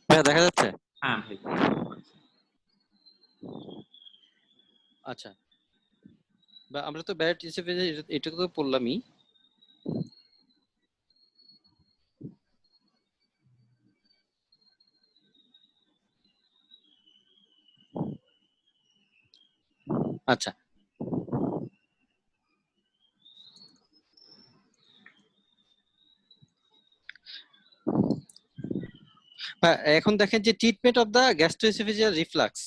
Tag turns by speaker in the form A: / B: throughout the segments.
A: হ্যাঁ, দেখা যাচ্ছে।
B: হ্যাঁ ভাই,
A: আচ্ছা, বা আমরা তো ব্যাড হিসেবে এটা তো পড়লামই। আচ্ছা, এখন দেখেন যে ট্রিটমেন্ট অফ দা গ্যাস্ট্রোএসোফেজিয়াল রিফ্লাক্স,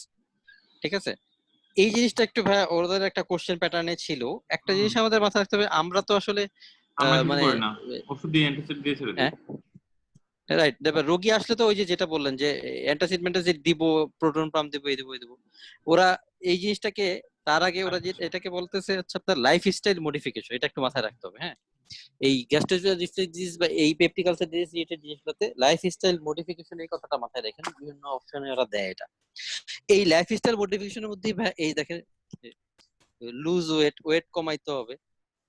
A: ঠিক আছে? এই জিনিসটা একটু ভাই ওদের একটা কোশ্চেন প্যাটার্নে ছিল। একটা জিনিস আমাদের মাথায় রাখতে হবে, আমরা তো আসলে
B: আমরা কিছু
A: মানে
B: করি না, ওষুধ দিয়ে অ্যান্টাসিড দিয়ে ছেড়ে দিই।
A: হ্যাঁ, রাইট। রোগী আসলে তো ওই যে যেটা বললেন যে অ্যান্টাসিড মেন্টাসিড দিব, প্রোটন পাম্প দিব, এই দিব এই দিব। ওরা এই জিনিসটাকে, তার আগে ওরা যে এটাকে বলতেছে হচ্ছে আপনার লাইফস্টাইল মডিফিকেশন, এটা একটু মাথায় রাখতে হবে। হ্যাঁ, এই গ্যাস্ট্রোএসোফেজিয়াল ডিজিজ বা এই পেপটিক আলসার ডিজিজ রিলেটেড জিনিসগুলোতে লাইফস্টাইল মডিফিকেশন এই কথাটা মাথায় রাখেন, বিভিন্ন অপশনে ওরা দেয় এটা। এই লাইফস্টাইল মডিফিকেশনের মধ্যে এই দেখেন, লুজ ওয়েট, ওয়েট কমাইতে হবে।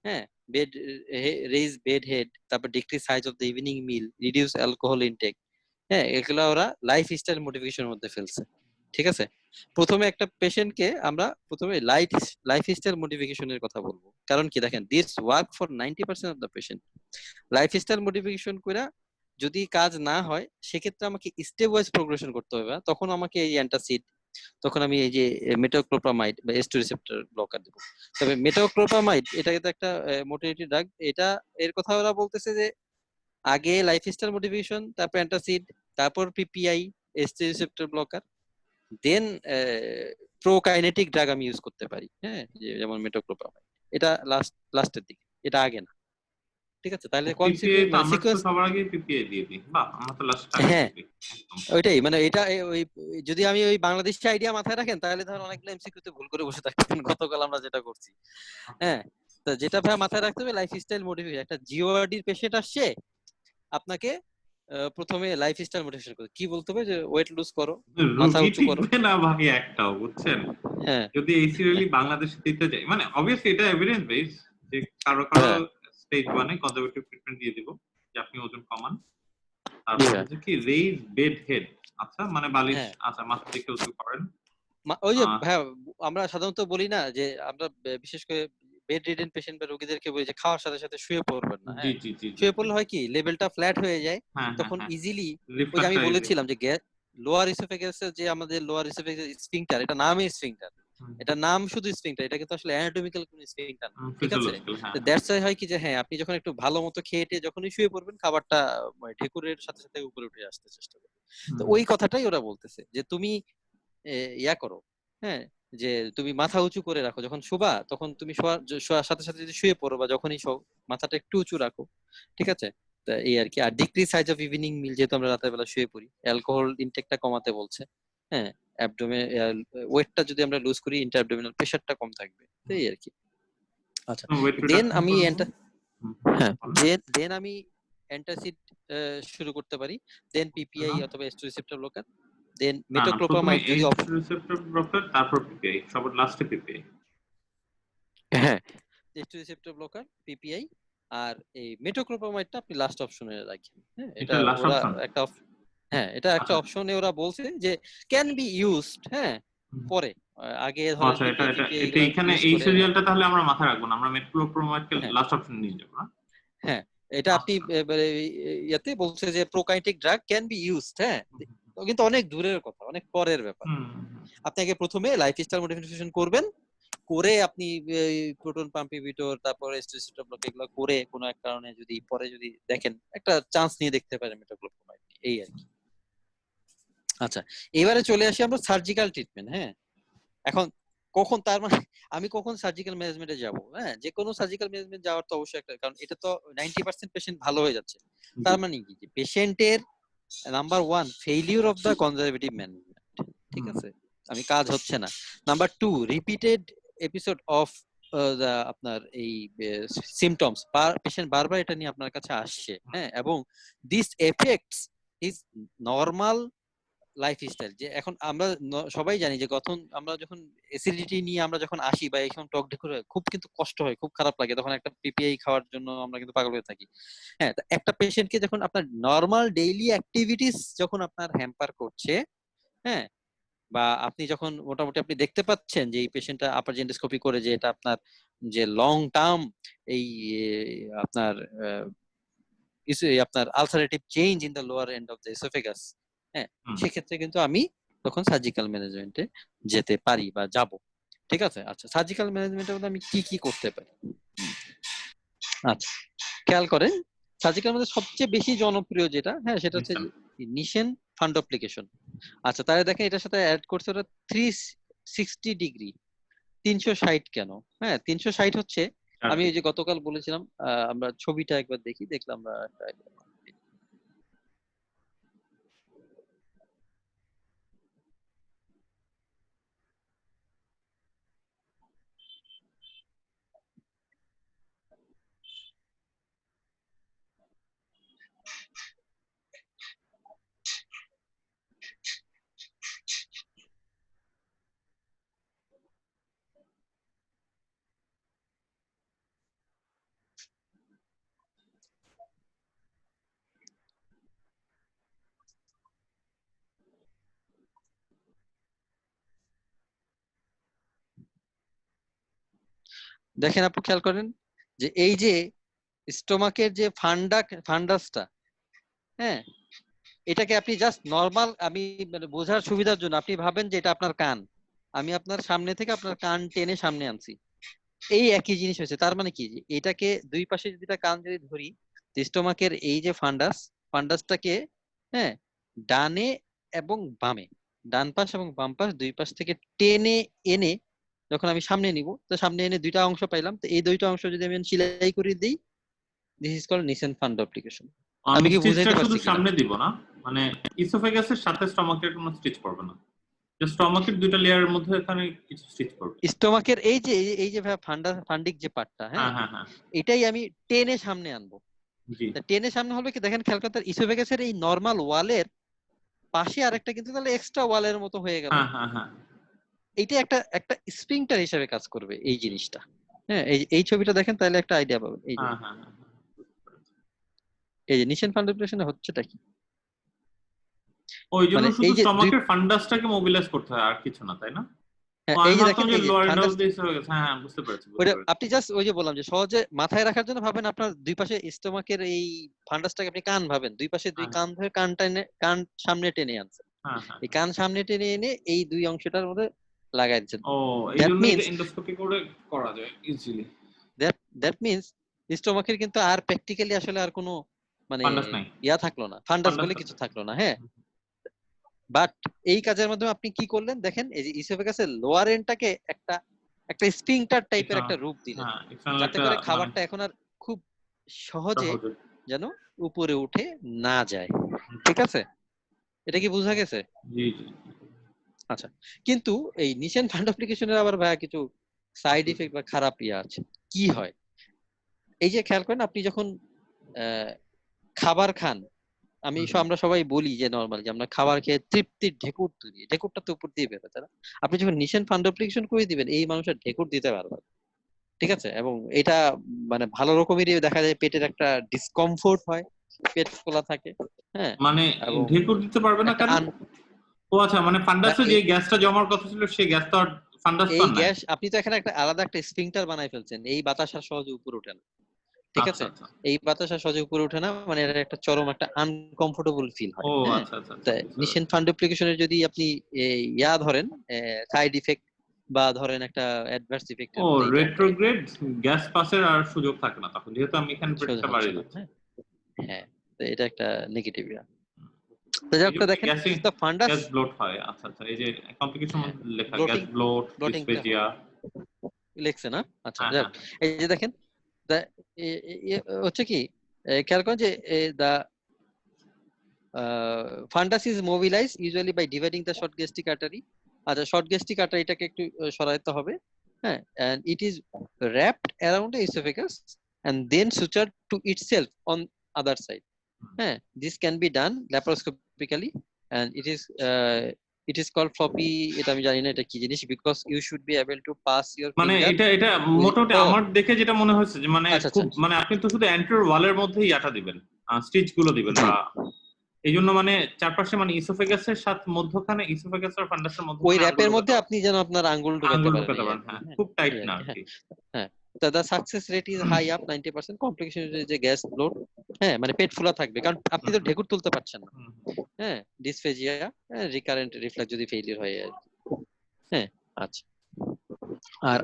A: হ্যাঁ, বেড রেইজ বেড হেড, তারপর decrease size of the evening meal, reduce alcohol intake. হ্যাঁ, এগুলো ওরা লাইফস্টাইল মডিফিকেশনের মধ্যে ফেলছে। ঠিক আছে, প্রথমে একটা পেশেন্টকে আমরা প্রথমে লাইফস্টাইল মডিফিকেশনের কথা বলবো। কারণ কি দেখেন, this work for 90% of the patient. Lifestyle modification করে যদি কাজ না হয়, সেক্ষেত্রে আমাকে স্টেপ ওয়াইজ প্রোগ্রেশন করতে হবে। তখন আমাকে এই অ্যান্টাসিড, তখন আমি এই যে মেটোক্লোপ্রামাইড বা এস টু রিসেপ্টর ব্লকার দেবো। তবে মেটোক্লোপ্রামাইড এটা কিন্তু একটা মোটিলিটি ড্রাগ। এটা এর কথা ওরা বলতেছে যে আগে লাইফস্টাইল মডিফিকেশন, তারপর অ্যান্টাসিড, তারপর PPI, S two receptor blocker, then prokinetic drug আমি ইউজ করতে পারি। হ্যাঁ, যেমন মেটোক্লোপ্রামাইড, এটা লাস্টের দিকে, এটা আগে না। ঠিক আছে, তাহলে
B: পিপিআই তো
A: মানে
B: আমরা তো
A: সিকোয়েন্স।
B: সবার আগে পিপিআই দিয়ে দিই, বাহ, আমরা তো লাস্ট আগে
A: হ্যাঁ,
B: দিয়ে দিই একদম।
A: ওইটাই মানে এটা ওই যদি আমি ওই বাংলাদেশি আইডিয়া মাথায় রাখেন, তাহলে ধর অনেকগুলো এমসিকিউ তে ভুল করে বসে থাকতেন গতকাল আমরা যেটা করছি। হ্যাঁ, তো যেটা ভাই মাথায় রাখতে হবে, লাইফস্টাইল মডিফিকেশন। একটা জিওআরডির পেশেন্ট আসছে, আপনাকে প্রথমে লাইফস্টাইল মডিফিকেশন করে কি বলতে হবে, যে ওয়েট লুজ করো, মাথা
B: রুগী
A: উঁচু করো।
B: টিকবে না ভাই একটাও, বুঝছেন?
A: হ্যাঁ,
B: যদি এই সিরিয়ালি বাংলাদেশে দিতে যাই, মানে অবভিয়াসলি এটা এভিডেন্স বেস, যে কারো কারো
A: হ্যাঁ,
B: স্টেজ ওয়ানে কনজারভেটিভ ট্রিটমেন্ট দিয়ে দিব, যে আপনি ওজন কমান।
A: জি
B: তারপর
A: ভাই।
B: হচ্ছে কি রেইজ বেড হেড, আচ্ছা মানে বালিশ,
A: হ্যাঁ,
B: আচ্ছা মাথার দিকে উঁচু করেন।
A: ওই যে
B: আহ
A: ভাই, আমরা সাধারণত বলি না যে আমরা বিশেষ করে বেড রিডেন পেশেন্ট বা রোগীদেরকে বলি যে খাওয়ার সাথে সাথে শুয়ে পড়বেন না।
B: জি
A: হ্যাঁ,
B: জি জি জি
A: শুয়ে
B: জি।
A: পড়লে হয় কি, লেভেলটা ফ্ল্যাট হয়ে যায়।
B: হ্যাঁ হ্যাঁ
A: তখন
B: হ্যাঁ,
A: ইজিলি, ওই যে আমি
B: রিফ্লাক্সটা ইজি।
A: বলেছিলাম যে লোয়ার ইসোফেগাসের যে আমাদের লোয়ার ইসোফেগাস স্ফিংটার, এটা নামই স্ফিংটার। এটা নাম শুধু স্ফিংটার, এটা কিন্তু আসলে অ্যানাটমিক্যাল কোনো স্ফিংটার না। ঠিক আছে,
B: ফিজিওলজিক্যাল, হ্যাঁ হ্যাঁ।
A: দ্যাটস ওয়াই হয় কি যে হ্যাঁ, আপনি যখন একটু ভালো মতো খেয়ে টেয়ে যখনই শুয়ে পড়বেন, খাবারটা ঢেকুরের সাথে সাথে উপরে উঠে আসতে চেষ্টা করবে। তো
B: হুম।
A: ওই কথাটাই ওরা বলতেছে যে তুমি ইয়া করো। হ্যাঁ, যে তুমি মাথা উঁচু করে রাখো যখন শোবা, তখন তুমি শোয়ার সাথে সাথে যদি শুয়ে পড়ো বা যখনই শো, মাথাটা একটু উঁচু রাখো। ঠিক আছে, তা এই আর কি। আর decrease size of evening meal, যেহেতু আমরা রাতের বেলা শুয়ে পড়ি, অ্যালকোহল ইনটেকটা কমাতে বলছে। হ্যাঁ, অ্যাবডোমে ওয়েটটা যদি আমরা লুজ করি, ইন্টার অ্যাবডোমিনাল প্রেশারটা কম থাকবে। তো এই আর কি। আচ্ছা,
B: ওয়েট
A: দেন
B: রিডাকশন
A: আমি
B: করবো। হুম,
A: হ্যাঁ,
B: বলেন।
A: দেন আমি অ্যান্টাসিড শুরু করতে পারি, দেন পিপিআই
B: না
A: অথবা এস টু রিসেপ্টর ব্লকার, দেন
B: না না, প্রথমে
A: মেটোক্লোপ্রামাইড যদি
B: এইচ রিসেপ্টর ব্লকার, তারপর পিপিআই, সবার লাস্টে পিপিআই।
A: হ্যাঁ, টেস্ট রিসেপ্টর ব্লকার, পিপিআই, আর এই মেটোক্লোপ্রামাইডটা আপনি লাস্ট অপশনে রাখেন। হ্যাঁ,
B: এটা
A: এটা
B: লাস্ট
A: ওরা
B: অপশন।
A: একটা হ্যাঁ, এটা একটা
B: আচ্ছা।
A: অপশনে ওরা বলছে যে ক্যান বি ইউজড। হ্যাঁ,
B: হুম।
A: পরে আগে
B: ও
A: ধরেন
B: আচ্ছা, এটা
A: পিপিআই
B: এটা
A: টিপিআই
B: এটা
A: এগুলো
B: এখানে
A: ইউজ
B: এই
A: করে। হ্যাঁ,
B: সিরিয়ালটা তাহলে আমরা মাথায় রাখবো না, আমরা মেট্রোপ্রোমাইডকে
A: হ্যাঁ,
B: লাস্ট অপশন নিয়ে যাবো না?
A: হ্যাঁ, এটা আপনি
B: আচ্ছা।
A: ইয়াতে বলছে যে prokinetic drug can be used. হ্যাঁ,
B: হুম
A: তো কিন্তু অনেক দূরের কথা, অনেক পরের ব্যাপার।
B: হুম হুম।
A: আপনি আগে প্রথমে লাইফস্টাইল মডিফিকেশন করবেন, করে আপনি প্রোটন পাম্প ইনহিবিটর, তারপর এস্টোসিটোন ব্লক, এগুলো করে কোনো এক কারণে যদি পরে যদি দেখেন, একটা চান্স নিয়ে দেখতে পারেন মেটাগ্লোপ্রোমাইড, এই আর কি। আচ্ছা, এবারে চলে আসি আমরা সার্জিক্যাল ট্রিটমেন্ট। হ্যাঁ, এখন কখন তার মানে আমি কখন সার্জিক্যাল ম্যানেজমেন্টে যাব? হ্যাঁ, যে কোনো সার্জিক্যাল ম্যানেজমেন্ট যাওয়ার তো অবশ্যই একটা কারণ, এটা তো 90% পেশেন্ট ভালো হয়ে যাচ্ছে।
B: জি।
A: তার মানে কি যে পেশেন্টের number one failure of the conservative management. ঠিক
B: হুম।
A: আছে, আমি কাজ হচ্ছে না। Number two, repeated episode of আপনার এই সিমটমস, পেশেন্ট বারবার এটা নিয়ে আপনার কাছে আসছে। হ্যাঁ, এবং this effects is normal lifestyle, যে এখন আমরা সবাই জানি যে আমরা যখন অ্যাসিডিটি নিয়ে আমরা যখন আসি বা এইসব টক ঢেকুর হয়, খুব কিন্তু কষ্ট হয়, খুব খারাপ লাগে, তখন একটা পিপিআই খাওয়ার জন্য আমরা কিন্তু পাগল হয়ে থাকি। হ্যাঁ, তো একটা পেশেন্টকে যখন আপনার নর্মাল ডেইলি অ্যাক্টিভিটিস যখন আপনার হ্যাম্পার করছে, হ্যাঁ, বা আপনি যখন মোটামুটি আপনি দেখতে পাচ্ছেন যে এই পেশেন্টটা আপার এন্ডোস্কোপি করে যে এটা আপনার যে লং টার্ম এই আপনার আপনার ulcerative change in the lower end of the oesophagus, হ্যাঁ,
B: হুম।
A: সেক্ষেত্রে কিন্তু আমি তখন সার্জিক্যাল ম্যানেজমেন্টে যেতে পারি বা যাব। ঠিক আছে, আচ্ছা, সার্জিক্যাল ম্যানেজমেন্টের মধ্যে আমি কি কি করতে পারি? আচ্ছা, খেয়াল করেন, সার্জিক্যাল মধ্যে সবচেয়ে বেশি জনপ্রিয় যেটা, হ্যাঁ, সেটা হচ্ছে
B: নিশ্চয়।
A: নিশেন ফান্ডোপ্লিকেশন। আচ্ছা, তাহলে দেখেন এটার সাথে অ্যাড করছে ওরা 360 ডিগ্রি। 360 কেন? হ্যাঁ, 360 হচ্ছে, আমি ওই যে গতকাল বলেছিলাম, আমরা ছবিটা একবার দেখলাম আমরা দেখেন, আপু খেয়াল করেন যে এই যে স্টোমাকের যে ফান্ডাসটা, হ্যাঁ, এটাকে আপনি জাস্ট নর্মাল, আমি মানে বোঝার সুবিধার জন্য আপনি ভাবেন যে এটা আপনার কান, আমি আপনার সামনে থেকে আপনার কান টেনে সামনে আনছি, এই একই জিনিস হয়েছে। তার মানে কি, যে এটাকে দুই পাশে যদি কান যদি ধরি, স্টোমাকের এই যে ফান্ডাসটাকে, হ্যাঁ, ডানে এবং বামে, ডান পাশ এবং বাম পাশ দুই পাশ থেকে টেনে এনে যখন আমি সামনে নিব, তো সামনে এনে দুইটা অংশ পাইলাম, তো এই দুইটা অংশ যদি আমি সেলাই করে দিই, this is called Nissen fundoplication. আমি
B: আমি
A: কি
B: স্টিচটা
A: বুঝাইতে
B: শুধু
A: পারছি কিনা?
B: সামনে দিব না, মানে ইসোফেগাসের সাথে স্টমাকের কোনো স্টিচ করবে না, জাস্ট স্টমাকের দুইটা লেয়ারের মধ্যে এখানে কিছু স্টিচ করবে।
A: স্টোমাকের এই যে ফান্ডিক যে পার্টটা, হ্যাঁ,
B: হ্যাঁ হ্যাঁ হ্যাঁ।
A: এটাই আমি টেনে সামনে আনবো।
B: জি।
A: তা টেনে সামনে হবে কি, দেখেন খেয়াল করতে, ইসোফেগাসের এই নরমাল ওয়ালের পাশে আরেকটা কিন্তু তাহলে এক্সট্রা ওয়ালের মতো হয়ে গেল।
B: হ্যাঁ হ্যাঁ হ্যাঁ।
A: এইটা একটা একটা স্প্রিংটার হিসেবে কাজ করবে এই জিনিসটা। হ্যাঁ, এই ছবিটা দেখেন তাহলে একটা আইডিয়া পাবেন। এই যে
B: হ্যাঁ হ্যাঁ হ্যাঁ।
A: এই যে নিশেন ফান্ডোপ্লিকেশনে হচ্ছেটা কি,
B: ওই জন্য
A: মানে
B: শুধু
A: এই যে দুই,
B: স্টমাকের ফান্ডাসটাকে মোবিলাইজ করতে হয় আর কিছু না, তাই না? ও
A: হ্যাঁ,
B: আমি
A: এই যে
B: ভাবতাম
A: দেখেন
B: যে
A: এই যে
B: লোয়ার এন্ড অফ
A: ফান্ডাস,
B: দিস হয়ে গেছে। হ্যাঁ হ্যাঁ, বুঝতে পেরেছি বুঝতে
A: ওইটা
B: পেরেছি।
A: আপনি জাস্ট ওই যে বললাম যে সহজে মাথায় রাখার জন্য ভাবেন, আপনার দুই পাশে স্টোমাকের এই ফান্ডাসটাকে আপনি কান ভাবেন, দুই পাশে দুই
B: হ্যাঁ
A: কান ধরে কান টেনে, কান সামনে টেনে আনছেন,
B: হ্যাঁ হ্যাঁ
A: এই
B: হ্যাঁ।
A: কান সামনে টেনে এনে এই দুই অংশটার মধ্যে লাগাই দিচ্ছেন।
B: ও, এই
A: দ্যাট
B: জন্য এটা
A: মিনস
B: এন্ডোস্কোপি করে করা যায় ইজিলি।
A: দ্যাট মিনস স্টোমাকের কিন্তু আর প্র্যাকটিক্যালি আসলে আর কোনো মানে
B: ফান্ডাস নাই।
A: ইয়া থাকলো না, ফান্ডাস
B: ফান্ডাস
A: বলে কিছু
B: আছে।
A: থাকলো না, হ্যাঁ। বাট এই কাজের মাধ্যমে আপনি কি করলেন দেখেন, এই যে ইসোফেগাসের লোয়ার এন্ডটাকে একটা একটা স্ফিংটার টাইপের একটা রূপ দিলেন,
B: হ্যাঁ, এক্সটার্নাল
A: যাতে
B: একটা
A: করে
B: মানে
A: খাবারটা এখন আর খুব সহজে
B: সহজে।
A: যেন উপরে উঠে না যায়। ঠিক আছে, এটা কি বোঝা গেছে?
B: জি জি।
A: আচ্ছা, কিন্তু এই নিশেন ফান্ড অ্যাপ্লিকেশনের আবার ভাইয়া কিছু সাইড ইফেক্ট বা খারাপ ইয়ে আছে। কি হয়, এই যে খেয়াল করেন, আপনি যখন আহ, খাবার খান, আমরা সবাই বলি যে নর্মালি যে আমরা খাবার খেয়ে তৃপ্তির ঢেকুর তুলি, ঢেকুরটা তো উপর দিয়ে বেরোয়, তাই না? আপনি যখন নিশেন ফান্ড অ্যাপ্লিকেশন করে দিবেন, এই মানুষের ঢেকুর দিতে পারবে না। ঠিক আছে, এবং এটা মানে ভালো রকমেরই দেখা যায়, পেটের একটা ডিসকমফোর্ট হয়, পেট ফোলা থাকে, হ্যাঁ,
B: মানে
A: এবং
B: ঢেকুর দিতে পারবে না
A: একটা
B: কেন?
A: আন
B: ও আচ্ছা, মানে
A: না,
B: ফান্ডাসে যে গ্যাসটা জমার কথা ছিল সেই গ্যাস তো আর ফান্ডাস তো
A: এই
B: আর নাই।
A: গ্যাস আপনি তো এখানে একটা আলাদা একটা স্ফিংটার বানাই ফেলছেন, এই বাতাস আর সহজে উপরে ওঠে না। ঠিক
B: আচ্ছা
A: আছে,
B: আচ্ছা।
A: এই বাতাস আর সহজে উপরে ওঠে না, মানে এটা একটা চরম একটা আনকমফোর্টেবল ফিল
B: ও
A: হয়, হ্যাঁ।
B: আচ্ছা আচ্ছা আচ্ছা,
A: তাই
B: বুঝতে
A: নিশেন
B: পেরেছি।
A: ফান্ড অ্যাপ্লিকেশনের যদি আপনি ইয়া ধরেন, সাইড ইফেক্ট বা ধরেন একটা অ্যাডভার্স
B: ও,
A: ইফেক্টের মধ্যে এটা একটা
B: রেট্রোগ্রেড গ্যাস পাসের আর সুযোগ থাকে না তখন, যেহেতু আমি এখানে
A: সোজা
B: প্রেশারটা
A: হচ্ছে
B: বাড়িয়ে
A: না,
B: দিচ্ছি।
A: হ্যাঁ। হ্যাঁ, তো এটা একটা নেগেটিভ ইয়া। তো যাই
B: এই
A: হোক, তো
B: জন্য
A: দেখেন
B: গ্যাসে
A: দ্য ফান্ডাস,
B: গ্যাস ব্লোট হয়। আচ্ছা আচ্ছা, এই যে কমপ্লিকেশন
A: হ্যাঁ,
B: লেখা, গ্যাস
A: ব্লোটিং,
B: ব্লোট,
A: ব্লোটিংটা
B: ডিসপেজিয়া।
A: লেখছে না? আচ্ছা,
B: হ্যাঁ
A: যাক,
B: হ্যাঁ
A: এই যে দেখেন, তা- হচ্ছে কি, খেয়াল করেন যে the fundus is mobilize usually by dividing the short gastric artery. আচ্ছা, শর্ট গ্যাস্ট্রিক আর্টারিটাকে একটু সরাইতে হবে, হ্যাঁ, and it is wrapped around the esophagus and then sutured to itself on other side. হ্যাঁ, this can be done laparoscopically and it is called floppy, এটা আমি জানি না এটা কি জিনিস, because you should be able to pass your
B: মানে
A: finger
B: এটা
A: with
B: মোটামুটি
A: oh
B: আমার দেখে যেটা মনে হয়েছে যে মানে
A: আচ্ছা আচ্ছা
B: খুব মানে আপনি তো শুধু অ্যান্টেরিয়র ওয়ালের মধ্যেই ইয়াটা দিবেন, স্টিচ গুলো দিবেন,
A: জি
B: বা এই জন্য মানে চারপাশে মানে ইসোফেগাসের সাথে মধ্যখানে, ইসোফেগাস আর ফান্ডাসের
A: ওই
B: মধ্যখানে আঙ্গুল
A: র্যাপের
B: ঢোকাতে
A: মধ্যে
B: পারেন,
A: আপনি যেন আপনার আঙ্গুল ঢোকাতে
B: আঙ্গুল
A: পারেন
B: ঢোকাতে
A: এই আর
B: পারেন,
A: কি।
B: হ্যাঁ
A: হ্যাঁ
B: খুব টাইট
A: এই আর
B: না
A: কি
B: আর
A: হ্যাঁ
B: কি।
A: হ্যাঁ the success rate is high up 90%, complication is যে গ্যাস ব্লোড, হ্যাঁ মানে পেট ফোলা থাকবে কারণ আপনি তো
B: হুম,
A: ঢেকুর তুলতে পারছেন না,
B: হুম,
A: হ্যাঁ ডিসফেজিয়া, রিকারেন্ট রিফ্লাক্স যদি ফেইলিওর হয় আর কি। হ্যাঁ আচ্ছা, আর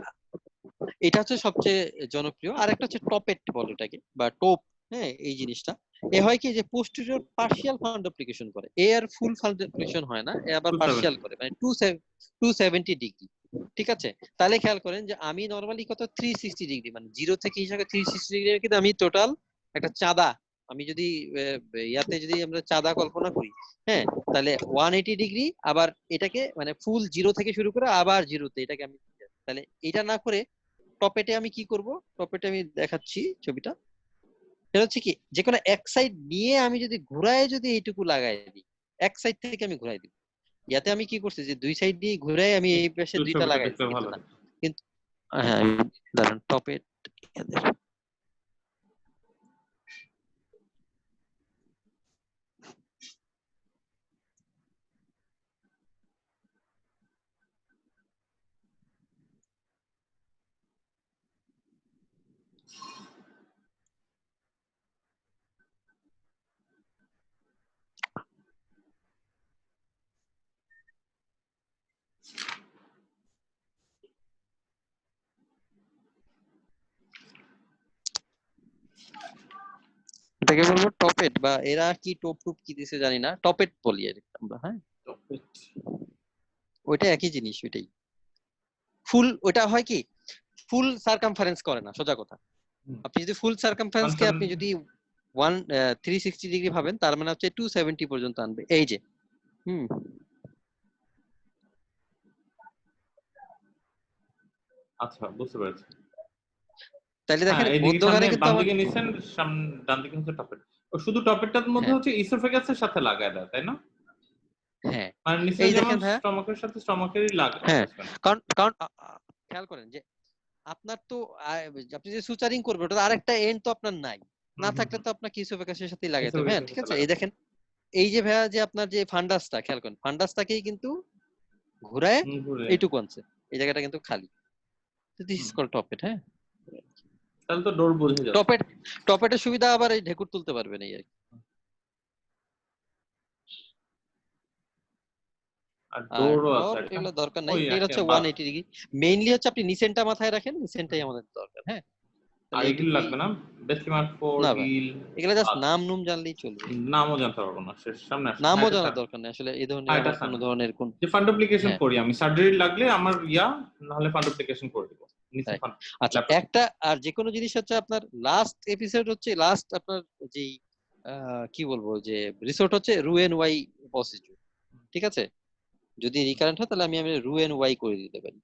A: এটা হচ্ছে সবচেয়ে জনপ্রিয়। আর একটা হচ্ছে টপেট বলে এটাকে, বা টোপ, হ্যাঁ এই জিনিসটা এ হয় কি যে পোস্টেরিয়র পার্শিয়াল ফান্ডাপ্লিকেশন করে, এ আর ফুল ফান্ডাপ্লিকেশন হয় না, এ আবার
B: 270
A: পার্শিয়াল করে মানে 270 ডিগ্রি। ঠিক আছে, তাহলে খেয়াল করেন যে আমি নরমালি কত 360 ডিগ্রি, মানে জিরো থেকে হিসাবে 360 ডিগ্রি, কিন্তু আমি টোটাল একটা চাঁদা, আমি যদি ইয়াতে যদি আমরা চাঁদা কল্পনা করি, হ্যাঁ তাহলে 180 ডিগ্রি, আবার এটাকে মানে ফুল জিরো থেকে শুরু করে আবার জিরোতে, এটাকে আমি, তাহলে এটা না করে টপেটে আমি কি করব, টপেটে আমি দেখাচ্ছি ছবিটা, সেটা হচ্ছে কি যে কোনো এক সাইড নিয়ে আমি যদি ঘুরায় যদি এইটুকু লাগাই দিই, এক সাইড থেকে আমি ঘুরাই দিই, ইয়াতে আমি কি করছি যে দুই সাইড দিয়ে ঘুরাই আমি এই পাশে
B: একটু
A: দুইটা
B: ছবিটা
A: লাগাইছি,
B: দেখলে
A: কিন্তু
B: ভালো।
A: না, কিন্তু হ্যাঁ দাঁড়ান টপেট, এটাকে বলবো টপেট, বা এরা কি টোপ টুপ কি দিছে জানি না, টপেট বলি আর কি আমরা, হ্যাঁ ওইটা একই জিনিস ওইটাই। ফুল ওটা হয় কি ফুল সার্কামফারেন্স করে না, সোজা কথা।
B: হুম,
A: আপনি যদি ফুল সার্কামফারেন্স কে আপনি
B: 170
A: যদি 360 ডিগ্রি ভাবেন, তার মানে হচ্ছে 270 পর্যন্ত আনবে, এই যে। হুম,
B: আচ্ছা বুঝতে পেরেছি।
A: তাইলে
B: হ্যাঁ
A: দেখেন
B: এইদিকে সামনে
A: মধ্যখানে কিন্তু
B: বাম
A: আমার,
B: দিকে নিছেন, সামনে ডান দিকে হচ্ছে টপেট। ও শুধু টপেটটার মধ্যে
A: হ্যাঁ
B: হচ্ছে ইসোফেগাসের সাথে লাগায় দেয় তাই না?
A: হ্যাঁ
B: মানে নিচে
A: এই
B: যেমন
A: দেখেন ভাইয়া,
B: স্টমাকের সাথে স্টমাকেরই
A: হ্যাঁ
B: অ্যাটাচমেন্ট।
A: কারণ কারণ খেয়াল করেন যে আপনার তো আপনি যে সুচারিং করবে ওটা আরেকটা এন্ড তো আপনার নাই,
B: হুম,
A: না
B: হুম,
A: থাকলে
B: হুম,
A: তো আপনাকে ইসোফেগাসের সাথেই লাগাইতে হবে, হ্যাঁ
B: ইসোফেগাসের
A: ঠিক
B: সাথে
A: আছে। এই
B: লাগাতে হবে।
A: দেখেন এই যে ভাইয়া যে আপনার যে ফান্ডাসটা খেয়াল করেন, ফান্ডাসটাকেই কিন্তু ঘুরায়
B: ঘুরে।
A: এইটুকু আনছে, এই জায়গাটা কিন্তু খালি, দিস
B: হুম,
A: ইজ কল্ড টপেট, হ্যাঁ।
B: তাহলে তো ডোর বোঝা যাচ্ছে।
A: টপেট, টপেটের সুবিধা আবার এই ঢেকুর তুলতে পারবেন এই আর কি।
B: আর
A: আর
B: ডোরও আছে
A: ডর
B: একটা,
A: এগুলো দরকার নাই,
B: ওই
A: এগুলো
B: একে
A: হচ্ছে
B: বাস।
A: 180 ডিগ্রি, মেইনলি হচ্ছে আপনি নিচেনটা মাথায় রাখেন, নিচেনটাই আমাদের দরকার, হ্যাঁ
B: আর
A: তাহলে
B: এগুলো
A: এইটুকুই।
B: লাগবে না, বেস্টমার্ক ফোর
A: না ভাই,
B: হিল।
A: এগুলো জাস্ট নাম নুম জানলেই চলবে,
B: নামও জানতে পারবো না, শেষ সামনে আসেন। হ্যাঁ
A: নামও
B: এটা
A: জানার
B: স্যার,
A: দরকার নেই আসলে, এই ধরনের
B: হ্যাঁ এটা
A: আমার
B: স্যার,
A: কোনো ধরনের কোন,
B: যে ফান্ড অ্যাপ্লিকেশন
A: হ্যাঁ
B: করি আমি, সার্জারি লাগলে আমার নাহলে ফান্ড অ্যাপ্লিকেশন করে দিব নিচে
A: right.
B: ফান্ড
A: আচ্ছা
B: ল্যাপটপ।
A: একটা আর যে কোনো জিনিস হচ্ছে আপনার লাস্ট এপিসোড হচ্ছে লাস্ট আপনার যেই কি বলবো যে রিসোর্ট হচ্ছে রুএন ওয়াই প্রসিডিউর, ঠিক আছে। যদি রিকারেন্ট হয় তাহলে আমি রুএন ওয়াই করে দিতে পারি।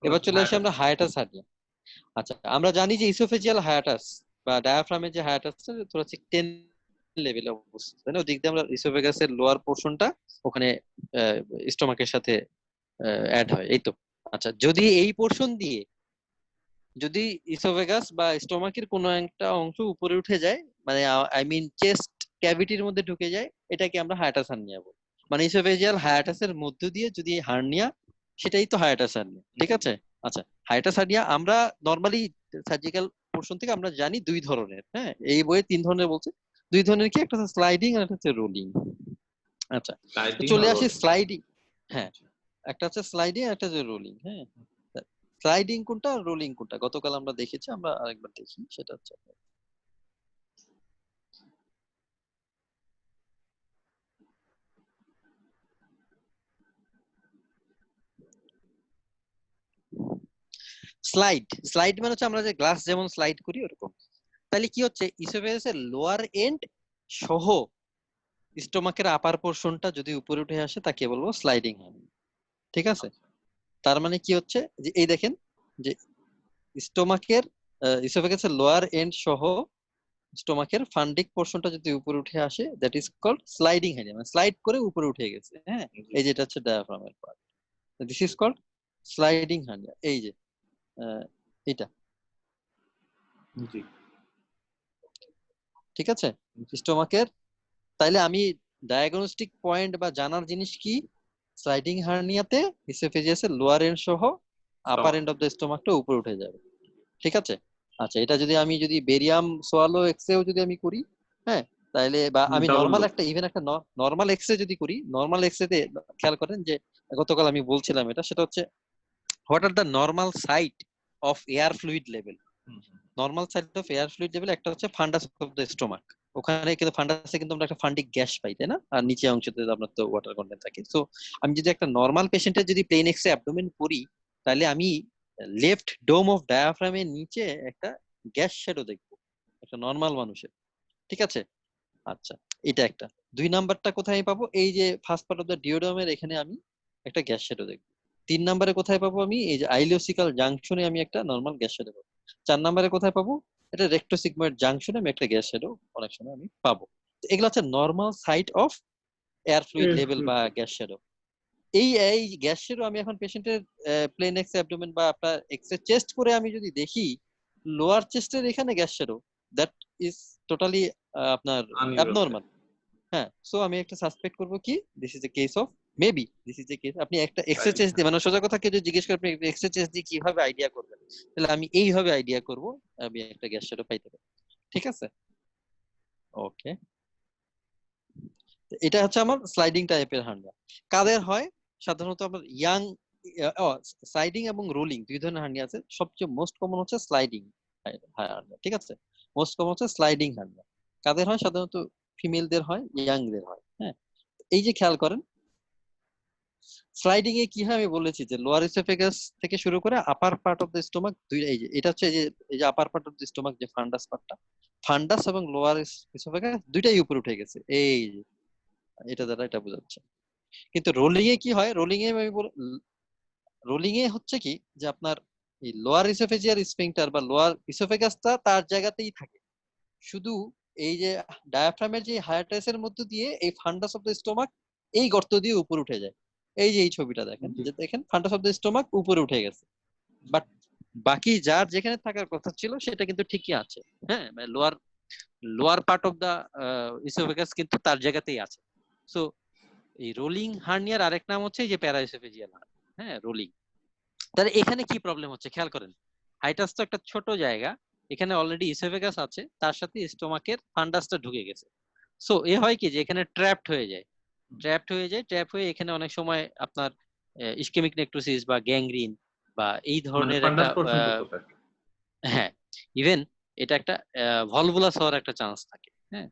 A: এবার চলে আসি আমরা হায়াটাস হার্নিয়া। আচ্ছা আমরা জানি যে ইসোফেজিয়াল হায়াটাস বা ডায়াফ্রামের যে হায়াটাস থোরাসিক 10 লেভেলে অবস্থিত, তাই না, ওদিক দিয়ে আমরা ইসোফেগাসের লোয়ার পোর্শনটা ওখানে স্টোমাকের সাথে অ্যাড হয়, এই তো। আচ্ছা যদি এই পোর্শন দিয়ে যদি ইসোফেগাস বা স্টোমাকের কোনো একটা অংশ উপরে উঠে যায়, মানে আই মিন চেস্ট ক্যাভিটির মধ্যে ঢুকে যায়, এটাকে আমরা হায়াটাস হার্নিয়া বলি। মানে ইসোফেজিয়াল হায়াটাসের মধ্য দিয়ে যদি হার্নিয়া, সেটাই তো হায়াটাস হার্নিয়া, ঠিক আছে। আচ্ছা হায়াটাস হার্নিয়া আমরা নর্মালি সার্জিক্যাল পোর্শন থেকে আমরা জানি দুই ধরনের, হ্যাঁ এই বইয়ে তিন ধরনের বলছে, দুই ধরনের কি, একটা হচ্ছে স্লাইডিং আর একটা হচ্ছে রোলিং। আচ্ছা তো
B: লাইটিং
A: চলে
B: আর
A: আসি
B: রোলিং।
A: স্লাইডিং, হ্যাঁ একটা হচ্ছে স্লাইডিং একটা হচ্ছে রোলিং, হ্যাঁ। স্লাইডিং কোনটা আর রোলিং কোনটা গতকাল আমরা দেখেছি, আমরা আরেকবার দেখি, সেটা হচ্ছে স্লাইড। স্লাইড মানে হচ্ছে আমরা যে গ্লাস যেমন স্লাইড করি ওরকম। তাহলে কি হচ্ছে ইসোফেগাসের লোয়ার এন্ড সহ স্টোমাকের আপার পোর্শনটা যদি উপরে উঠে আসে তাকে বলবো স্লাইডিং হ্যান্ড, ঠিক আছে। তার মানে কি হচ্ছে যে এই দেখেন যে স্টোমাকের ইসোফেগাসের লোয়ার এন্ড সহ স্টোমাকের ফান্ডিক পোর্শনটা যদি উপরে উঠে আসে, দ্যাট ইজ কল্ড স্লাইডিং হ্যান্ডিয়া, মানে স্লাইড করে উপরে উঠে গেছে। হ্যাঁ, এই যেটা হচ্ছে ডায়াফ্রামের part, this is called sliding হ্যান্ডিয়া। এই যে এটা,
B: জি
A: ঠিক আছে স্টোমাকের। তাইলে আমি ডায়াগনস্টিক পয়েন্ট বা জানার জিনিস কি, স্লাইডিং হার্নিয়াতে ইসোফেজিয়াসের লোয়ার এন্ড সহ আপার এন্ড অফ দ্য স্টোমাকটা উপরে উঠে যাবে, ঠিক আছে। আচ্ছা, এটা যদি আমি যদি বেরিয়াম সোয়ালো এক্সরেও যদি আমি করি, হ্যাঁ, তাইলে বা আমি
B: ডাবল
A: নর্মাল
B: লুক।
A: একটা ইভেন একটা নর্মাল এক্সরে যদি করি, নর্মাল এক্সরেতে খেয়াল করেন যে গতকাল আমি বলছিলাম এটা, সেটা হচ্ছে what are the normal site of air fluid level. Normal site of air fluid level একটা হচ্ছে ফান্ডাস অফ দ্য স্টোমাক, ওখানে কিন্তু ফান্ডাসে কিন্তু আমরা একটা ফান্ডিক গ্যাস পাই, তাই না? আর নিচে অংশতে আপনার তো ওয়াটার কন্টেন্ট থাকে। সো আমি যদি একটা নর্মাল পেশেন্টের যদি প্লেন এক্সরে অ্যাবডোমেন করি, তাহলে আমি লেফট ডোম অফ ডায়াফ্রামের নিচে একটা গ্যাস শ্যাডো দেখবো একটা নর্মাল মানুষের, ঠিক আছে। আচ্ছা, এটা একটা। দুই নাম্বারটা কোথায় পাবো, এই যে ফার্স্ট পার্ট অফ দ্য ডিওডামের এখানে আমি একটা গ্যাস শ্যাডো দেখবো। তিন নম্বরে কোথায় পাবো আমি, এই যে আইলিওসিকাল জাংশনে আমি একটা নর্মাল গ্যাস শ্যাডো পাবো। চার নম্বরে কোথায় পাবো, এটা রেক্টোসিগময়েড জাংশনে আমি একটা গ্যাস শ্যাডো অনেক সময় আমি পাবো। তো এগুলো হচ্ছে normal site of air fluid level বা গ্যাস শ্যাডো। এই এই গ্যাস শ্যাডো আমি এখন পেশেন্টের প্লেন এক্স অ্যাবডোমেন বা আপনার এক্সরে চেস্ট করে আমি যদি দেখি লোয়ার চেস্টের এখানে gas shadow, that is totally আপনার
B: আনইউরাল।
A: অ্যাবনর্মাল। হ্যাঁ, সো আমি একটা সাসপেক্ট করবো কি, this is a case of, maybe this is a case. আপনি একটা এক্সারসাইজ দিয়ে, মানে সোজা কথা কেউ যদি জিজ্ঞেস করে আপনি এক্সারসাইজ দিয়ে কিভাবে আইডিয়া করবেন, তাহলে আমি এইভাবে আইডিয়া করব আমি একটা গ্যাস শ্যাডো পাইতে পারি, ঠিক আছে। ওকে, এটা হচ্ছে আমার স্লাইডিং টাইপের হার্নিয়া। কাদের হয় সাধারণত আমার ইয়াং, স্লাইডিং এবং রোলিং দুই ধরনের হার্নিয়া আছে, সবচেয়ে মোস্ট কমন হচ্ছে স্লাইডিং হার্নিয়া, ঠিক আছে। মোস্ট কমন হচ্ছে স্লাইডিং হার্নিয়া। কাদের হয় সাধারণত, ফিমেলদের হয়, ইয়াংদের হয়। হ্যাঁ, এই যে খেয়াল করেন স্লাইডিং এ কি হয়, আমি বলেছি যে লোয়ার ইসোফেগাস থেকে শুরু করে আপার পার্ট অফ দ্য স্টোমাক দুই, এই যে এটা হচ্ছে এই যে আপার পার্ট অফ দ্য স্টোমাক যে ফান্ডাস পার্টটা, ফান্ডাস এবং লোয়ার ইসোফেগাস দুইটাই উপরে উঠে গেছে, এই যে এটা দ্বারা এটা বোঝাচ্ছে। কিন্তু রোলিং এ কি হয়, রোলিং এ আমি রোলিং এ হচ্ছে কি যে আপনার এই লোয়ার ইসোফেজিয়াল স্ফিংটার বা লোয়ার ইসোফেগাসটা তার জায়গাতেই থাকে, শুধু এই যে ডায়াফ্রামের যে হায়াটাসের মধ্য দিয়ে এই ফান্ডাস অফ দ্য স্টোমাক এই গর্ত দিয়ে উপরে উঠে যায়। এই যে এই ছবিটা দেখেন,
B: জি
A: যে দেখেন ফান্ডাস অফ দ্য স্টোমাক উপরে উঠে গেছে, বাট বাকি যার যেখানে থাকার কথা ছিল সেটা কিন্তু ঠিকই আছে। হ্যাঁ, মানে lower lower part of the oesophagus কিন্তু তার জায়গাতেই আছে। সো এই রোলিং হার্নিয়ার আরেক নাম হচ্ছে এই যে প্যারাইসোফেজিয়াল হার্নিয়া। হ্যাঁ, রোলিং। তাহলে এখানে কি প্রবলেম হচ্ছে খেয়াল করেন, হাইটাস তো একটা ছোট জায়গা, এখানে অলরেডি ইসোফেগাস আছে, তার সাথে স্টোমাকের ফান্ডাসটা ঢুকে গেছে। সো এ হয় কি যে এখানে ট্র্যাপড হয়ে যায়, ট্র্যাপ হয়ে এখানে অনেক সময় আপনার ইসকেমিক নেক্রোসিস বা গ্যাংগ্রিন বা এই
B: মানে
A: ধরনের একটা
B: ফান্ডাস পোর্শন ঢুকতে থাকে।
A: হ্যাঁ, ইভেন এটা একটা ভলভুলাস হওয়ার একটা চান্স থাকে। হ্যাঁ,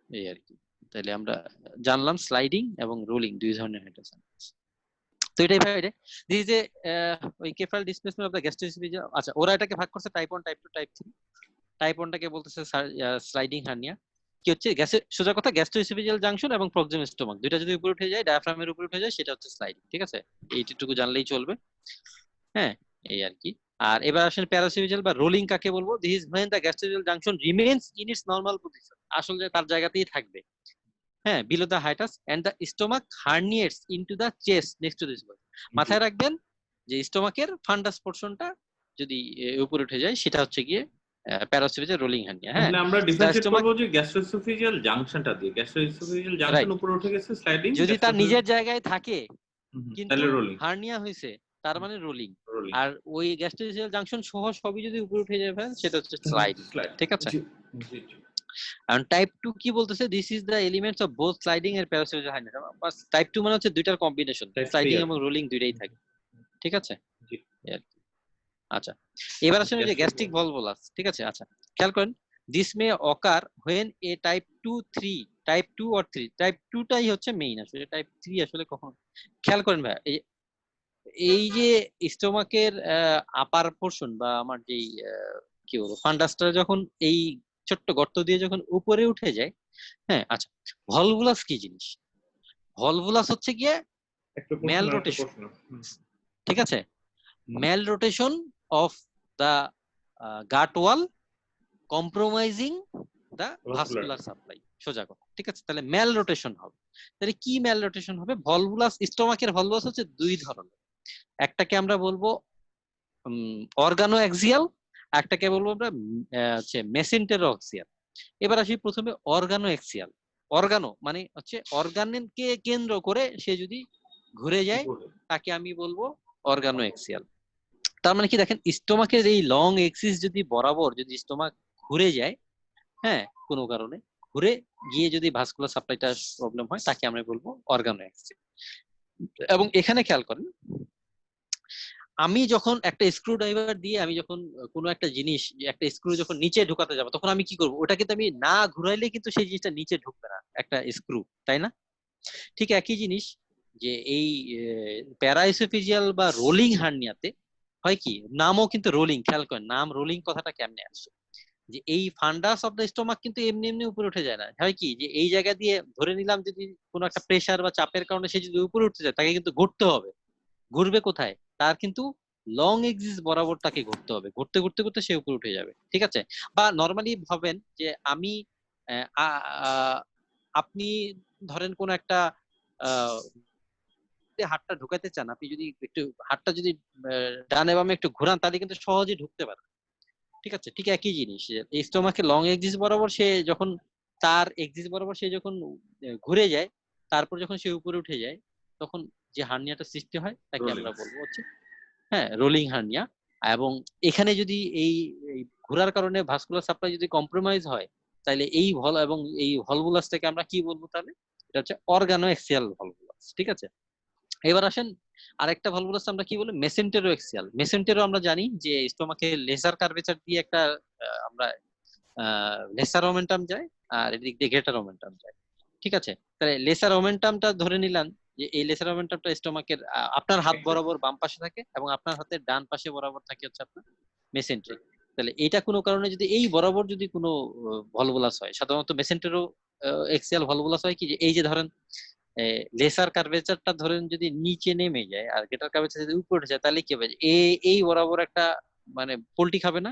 A: এই আর কি। তাহলে আমরা জানলাম স্লাইডিং এবং রোলিং দুই ধরনের হাইটাস। তো এটাই ভাই, দিস ইজ এ ওই কেফাল ডিসপ্লেসমেন্ট অফ দ্য গ্যাস্ট্রোএসোফেজিয়াল। আচ্ছা, ওরা এটাকে ভাগ করছে টাইপ 1, টাইপ 2, টাইপ 3। টাইপ 1টাকে বলতেছে স্লাইডিং হার্নিয়া। কি হচ্ছে, গ্যাসের সোজা কথা গ্যাস্ট্রোএসোফেজিয়াল জাংশন এবং প্রক্সিমাল স্টোমাক দুইটা যদি উপরে উঠে যায়, ডায়াফ্রামের উপরে উঠে যায়, সেটা হচ্ছে স্লাইডিং, ঠিক আছে। এইটুকু জানলেই চলবে। হ্যাঁ, এই আর কি। আর এবার আসেন প্যারাসোফেজিয়াল বা রোলিং কাকে বলবো, this is when the gastroesophageal junction remains in its normal position, আসলে তার জায়গাতেই থাকবে। হ্যাঁ, below the hiatus and the stomach herniates into the chest next to this.
B: জি
A: মাথায় রাখবেন যে স্টোমাকের ফান্ডাস পোর্শনটা যদি উপরে উঠে যায়, সেটা হচ্ছে গিয়ে প্যারাসোফেজিয়াল রোলিং হার্নিয়া। হ্যাঁ,
B: তাহলে আমরা
A: দ্য
B: ডিফারেন্সিয়েট
A: স্টোমাক,
B: করবো যে গ্যাস্ট্রোএসোফেজিয়াল জাংশনটা দিয়ে, গ্যাস্ট্রোএসোফেজিয়াল জাংশন
A: রাইট,
B: উপরে উঠে গেছে স্লাইডিং,
A: যদি তার নিজের জায়গায় থাকে কিন্তু
B: তাহলে রোলিং।
A: হার্নিয়া হয়েছে, তার মানে রোলিং।
B: রোলিং
A: আর ওই গ্যাস্ট্রোএসোফেজিয়াল জাংশন সহ সবই যদি উপরে উঠে যায় ফেলেন, সেটা হচ্ছে স্লাইডিং,
B: স্লাইড।
A: ঠিক আছে।
B: জি জি জি।
A: আর টাইপ 2 কি বলতেছে, this is the elements of both sliding এর প্যারাসোফেজিয়াল হার্নিয়া। টাইপ 2 মানে হচ্ছে দুইটার কম্বিনেশন,
B: টাইপ 3
A: স্লাইডিং
B: আর
A: এবং
B: কি।
A: রোলিং দুইটাই থাকে, ঠিক আছে।
B: জি।
A: এই আর কি। আচ্ছা, এবার আসলে যে
B: গ্যাস্ট্রো।
A: গ্যাস্ট্রিক ভলভুলাস, ঠিক আছে। আচ্ছা, খেয়াল করেন, this may ochre when a type 2 3, type 2 or 3, type 2 টাই হচ্ছে মেইন, আসলে টাইপ 3 আসলে কখন। খেয়াল করেন ভাই, এই যে স্টোমাকের আপার পোর্শন বা আমার যেই কি বলবো ফান্ডাসটা যখন এই ছোট্ট গর্ত দিয়ে যখন উপরে উঠে যায়, হ্যাঁ, আচ্ছা, ভলভুলাস কি জিনিস, ভলভুলাস হচ্ছে গিয়ে
B: একটা
A: ম্যাল
B: পোর্শন আর একটা
A: রোটেশন,
B: পোর্শন।
A: ঠিক আছে, malrotation of the gut wall compromising the vascular supply, সোজা কথা, ঠিক আছে? তাহলে ম্যাল রোটেশন হবে। তাহলে কি ম্যাল রোটেশন হবে? ভলভুলাস, স্টোমাকের ভলভুলাস হচ্ছে দুই ধরনের, একটাকে আমরা বলবো অর্গানো অ্যাক্সিয়াল, একটাকে বলবো আমরা হচ্ছে মেসেন্টেরো অ্যাক্সিয়াল। এবার আসি প্রথমে অর্গানো অ্যাক্সিয়াল। অর্গানো মানে হচ্ছে অর্গানকে কেন্দ্র করে সে যদি ঘুরে যায় তাকে আমি বলবো অর্গানো অ্যাক্সিয়াল। তার মানে কি দেখেন, স্টোমাকের এই লং এক্সিস যদি বরাবর যদি স্টোমাক ঘুরে যায়, হ্যাঁ, কোনো কারণে ঘুরে গিয়ে যদি ভাস্কুলার সাপ্লাইটা প্রবলেম হয়, তাকে আমরা বলবো অর্গানো অ্যাক্সিয়াল। এবং এখানে খেয়াল করেন, আমি যখন একটা স্ক্রু ড্রাইভার দিয়ে আমি যখন কোনো একটা জিনিস, একটা স্ক্রু যখন নিচে ঢুকাতে যাবো, তখন আমি কি করবো? ওটা কিন্তু আমি না ঘুরাইলে কিন্তু সেই জিনিসটা নিচে ঢুকবে না, একটা স্ক্রু, তাই না? ঠিক একই জিনিস যে এই প্যারাইসোফিজিয়াল বা রোলিং হার্নিয়াতে হয় কি, নামও কিন্তু রোলিং, খেয়াল করেন নাম রোলিং কথাটা কেমনে আসছে, যে এই ফান্ডাস অফ দ্য স্টোমাক কিন্তু এমনি এমনি উপরে উঠে যায় না। হয় কি, যে এই জায়গা দিয়ে ধরে নিলাম যদি কোনো একটা প্রেসার বা চাপের কারণে সে যদি উপরে উঠতে যায়, তাকে কিন্তু ঘুরতে হবে। ঘুরবে কোথায়? তার কিন্তু লং এক্সিস বরাবর তাকে ঘুরতে হবে, ঘুরতে ঘুরতে ঘুরতে সে উপরে উঠে যাবে, ঠিক আছে? বা নর্মালি ভাবেন যে আমি আপনি ধরেন কোন একটা হাতটা ঢুকাতে চান, আপনি যদি একটু হাতটা যদি ডানে বামে একটু ঘুরান, তাহলে কিন্তু সহজে ঢুকতে পারে, ঠিক আছে? ঠিক একই জিনিস, এই স্টোমাকে লং এক্সিস বরাবর সে যখন, তার এক্সিস বরাবর সে যখন ঘুরে যায়, তারপর যখন সে উপরে উঠে যায়, তখন যে হার্নিয়াটা সৃষ্টি হয় তাকে আমরা বলবো হচ্ছে হ্যাঁ রোলিং হার্নিয়া। এবং এখানে যদি এই ঘোরার কারণে ভাস্কুলার সাপ্লাই যদি কম্প্রোমাইজ হয়, তাহলে এই ভল এবং এই ভলভুলাসটাকে আমরা কি বলবো তাহলে? এটা হচ্ছে অর্গানো এক্সিয়াল ভলভুলাস, ঠিক আছে? এবার আসেন আরেকটা ভলভুলাস আমরা কি বলি? মেসেন্টেরো এক্সিয়াল। মেসেন্টেরো আমরা জানি যে স্টোমাকে লেজার কার্ভেচার দিয়ে একটা আমরা লেসার ওমেন্টাম যায়, আর এদিক দিয়ে গ্রেটার ওমেন্টাম যায়, ঠিক আছে? তাহলে লেসার ওমেন্টামটা ধরে নিলাম যে এই লেসার ওমেন্টামটা স্টোমাকের আপনার হাত বরাবর বাম পাশে থাকে, এবং আপনার হাতের ডান পাশে বরাবর থাকে হচ্ছে আপনার মেসেন্ট্রি। তাহলে এটা কোনো কারণে যদি এই বরাবর যদি কোনো ভলভুলাস হয়, সাধারণত মেসেন্টেরো এক্সিয়াল ভলভুলাস হয় কি, যে এই যে ধরেন লেসার কার্ভেচারটা ধরেন যদি নিচে নেমে যায় আর গ্রেটার কার্ভেচার যদি উপরে উঠে যায়, তাহলে কি হবে? এই বরাবর একটা মানে পোল্টি খাবে না,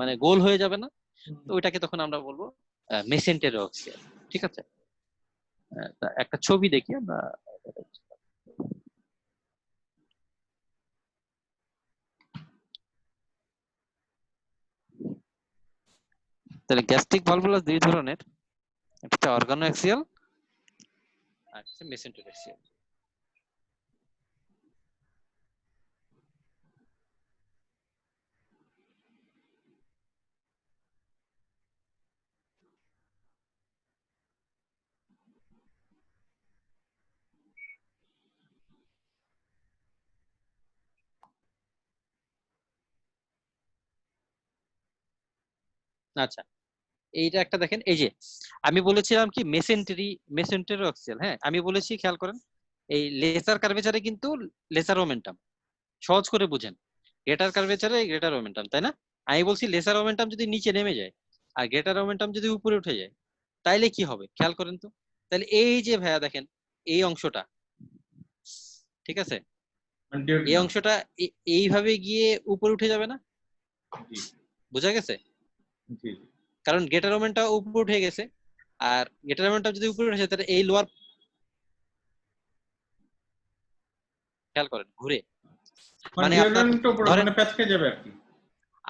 A: মানে গোল হয়ে যাবে না? তো ওইটাকে তখন আমরা বলবো মেসেন্টেরো এক্সিয়াল, ঠিক আছে? তা একটা ছবি দেখি আমরা। তাহলে গ্যাস্ট্রিক ভালভুলাস দুই ধরনের, একটা অর্গানো অ্যাক্সিয়াল আর একটা মেসেন্টেরো অ্যাক্সিয়াল। আচ্ছা, এইটা একটা দেখেন, এই যে আমি বলেছিলাম কি মেসেন্টেরো অ্যাক্সিয়াল, হ্যাঁ আমি বলেছি খেয়াল করেন, এই লেসার কার্ভেচারে কিন্তু লেসার মোমেন্টাম, সহজ করে বুঝেন, গ্রেটার কার্ভেচারে গ্রেটার মোমেন্টাম, তাই না? আমি বলছি লেসার মোমেন্টাম যদি নিচে নেমে যায় আর গ্রেটার মোমেন্টাম যদি উপরে উঠে যায়, তাইলে কি হবে খেয়াল করেন তো। তাহলে এই যে ভাইয়া দেখেন এই অংশটা, ঠিক আছে, এই অংশটা এইভাবে গিয়ে উপরে উঠে যাবে না? বোঝা গেছে? কারণ গ্রেটার মোমেন্টটা উপরে উঠে গেছে, আর গ্রেটার মোমেন্টাম যদি উপরে উঠে, তাহলে এই লোয়ার, খেয়াল করেন ঘুরে, মানে আপনার ধরেন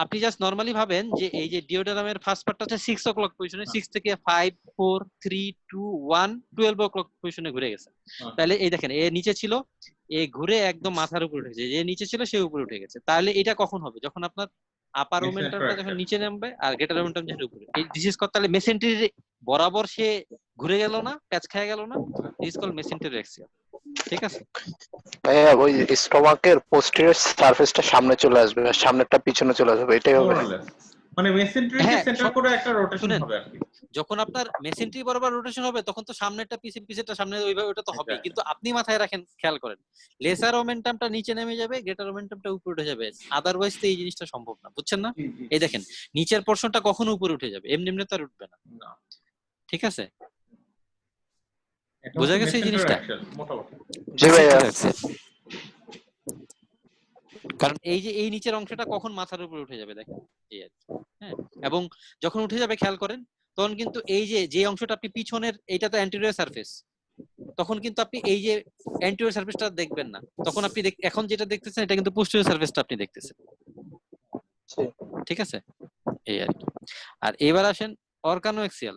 A: আপনি জাস্ট নরমালি ভাবেন যে এই যে ডিওডারামের ফার্স্ট পার্টটা হচ্ছে 6 o'clock পজিশনে, 6 থেকে 5 4 3 2 1 12 o'clock পজিশনে ঘুরে গেছে। তাহলে এই দেখেন এ নিচে ছিল, এ ঘুরে একদম মাথার উপরে উঠেছে, যে নিচে ছিল সে উপরে উঠে গেছে। তাহলে এটা কখন হবে? যখন আপনার আপার মোমেন্টামটা যখন নিচে নামবে আর গ্রেটার মোমেন্টাম যখন উপরে, এই দিস ইজ কল, তাহলে মেসেন্ট্রির বরাবর সে ঘুরে গেল না, প্যাচ খেয়ে গেল না, দিস ইজ কল মেসেন্ট্রির অ্যাক্সিয়াল, ঠিক আছে?
C: হ্যাঁ, ওই স্টোমাকের পোস্টেরিয়র সারফেসটা সামনে চলে আসবে আর সামনেরটা পিছনে চলে আসবে, এটাই হবে।
B: মানে মেসেন্ট্রিকে সেন্টার করে একটা রোটেশন হবে আর কি।
A: যখন আপনার মেসেন্ট্রি বরাবর রোটেশন হবে, তখন তো সামনেরটা পিছেরটা সামনে, ওইভাবে ওটা তো হবে। কিন্তু আপনি মাথায় রাখেন, খেয়াল করেন, লেসার মোমেন্টামটা নিচে নেমে যাবে, গ্রেটার মোমেন্টামটা উপরে উঠে যাবে, আদারওয়াইজ তো এই জিনিসটা সম্ভব না, বুঝছেন না? এই দেখেন নিচের পোরশনটা কখনো উপরে উঠে যাবে, এমনি এমনি তো আর উঠবে না, ঠিক আছে? বোঝা গেছে এই জিনিসটা?
C: জি ভাইয়া।
A: কারণ এই যে এই নিচের অংশটা কখন মাথার উপরে উঠে যাবে দেখেন, এই আর কি। হ্যাঁ, এবং যখন উঠে যাবে খেয়াল করেন তখন কিন্তু এই যে যে অংশটা আপনি পিছনের, এইটা তো অ্যান্টেরিয়র সারফেস, তখন কিন্তু আপনি এই যে অ্যান্টেরিয়র সারফেসটা দেখবেন না, তখন আপনি এখন যেটা দেখতেছেন এটা কিন্তু পোস্টেরিয়র সারফেসটা আপনি দেখতেছেন। ঠিক আছে, এই আর কি। আর এবার আসেন অর্গানোএক্সিয়াল।